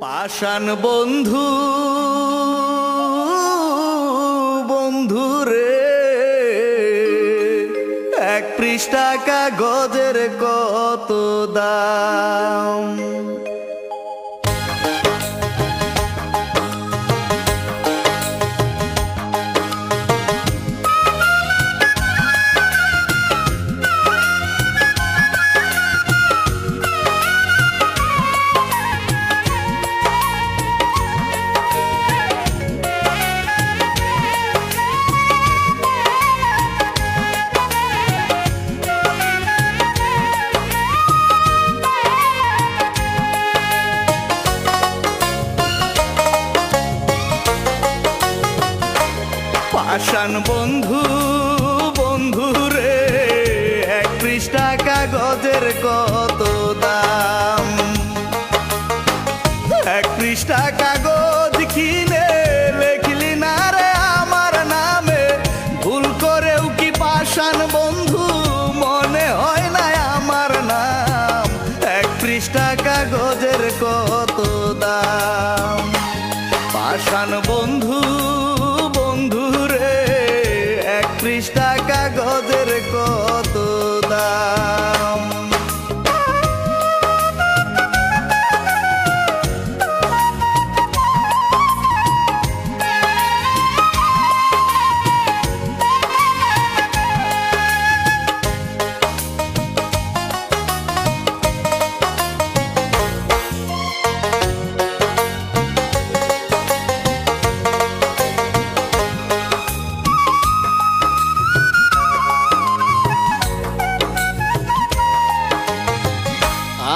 পাষাণ বন্ধু বন্ধু রে, এক পৃষ্ঠা কাগজের কত দাম। পাষাণ বন্ধু বন্ধু রে, এক পৃষ্ঠা কাগজের কত দাম। এক পৃষ্ঠা কাগজ কিনে লেখলি না রে আমার নামে, ভুল করেও কি পাষাণ বন্ধু মনে হয় না আমার নাম। এক পৃষ্ঠা কাগজের কত দাম। পাষাণ বন্ধু বন্ধু রে, এক পৃষ্ঠা কাগজের কত দাম।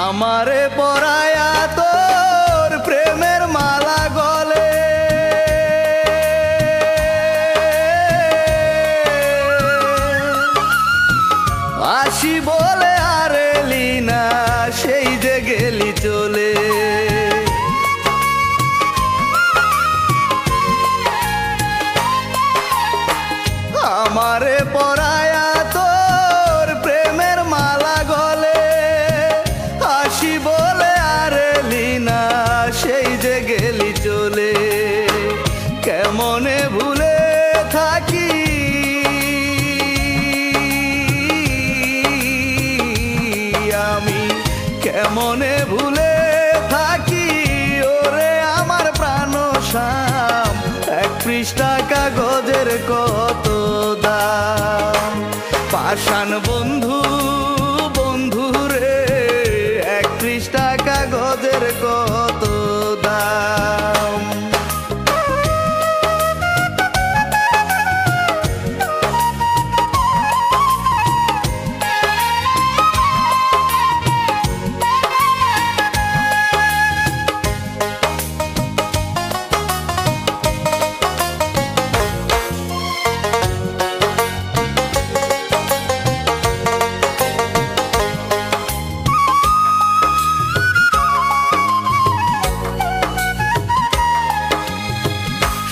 আমারে পরায়া তোর প্রেমের মালা গলে, আসি বলে আর এলি না, সেই যে গেলি চলে। আমারে পরায়া তোর প্রেমের মালা গলে, আসি বলে আর এলি না, সেই যে গেলি চলে। কেমনে ভুলে থাকি আমি, কেমনে ভুলে থাকি ওরে আমার প্রাণ শ্যাম। এক পৃষ্ঠা কাগজের কত দাম। পাষাণ বন্ধু বন্ধু রে, এক পৃষ্ঠা কাগজের কত দাম।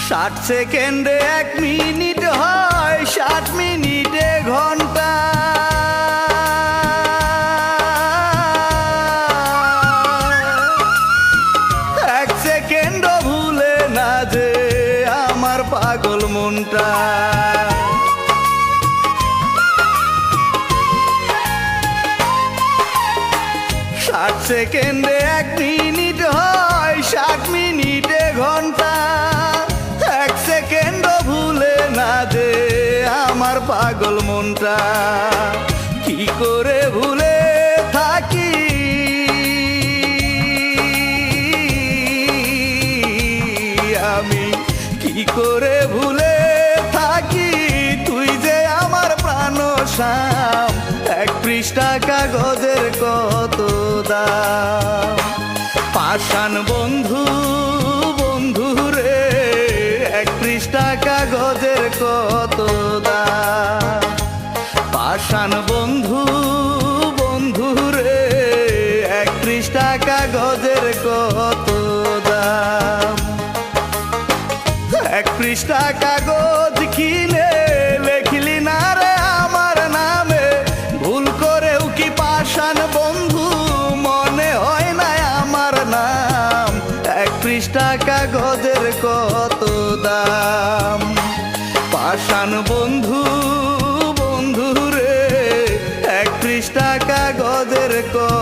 ষাট সেকেন্ডে এক মিনিট হয়, 60 মিনিটে ঘন্টা। এক সেকেন্ডও ভুলে না যে আমার পাগল মনটা। 60 সেকেন্ডে এক মিনিট হয়, 60 মিনিটে ঘন্টা। এক সেকেন্ডও ভুলে না যে আমার পাগল মনটা। কি করে ভুলে থাকি আমি, কি করে ভুলে থাকি তুই যে আমার প্রাণ শ্যাম। এক পৃষ্ঠা কাগজের কত দাম। পাষাণ বন্ধু বন্ধু রে, এক পৃষ্ঠা কাগজের কত দাম। পাষাণ বন্ধু বন্ধু রে, এক পৃষ্ঠা কাগজের কত দাম। এক পৃষ্ঠা কাগজ কিনে লেখলি না রে আমার নামে, ভুল করেও কি পাষাণ বন্ধু মনে হয় না আমার নাম। এক পৃষ্ঠা কাগজের কত দাম। পাষাণ বন্ধু বন্ধু রে, এক পৃষ্ঠা কাগজের কত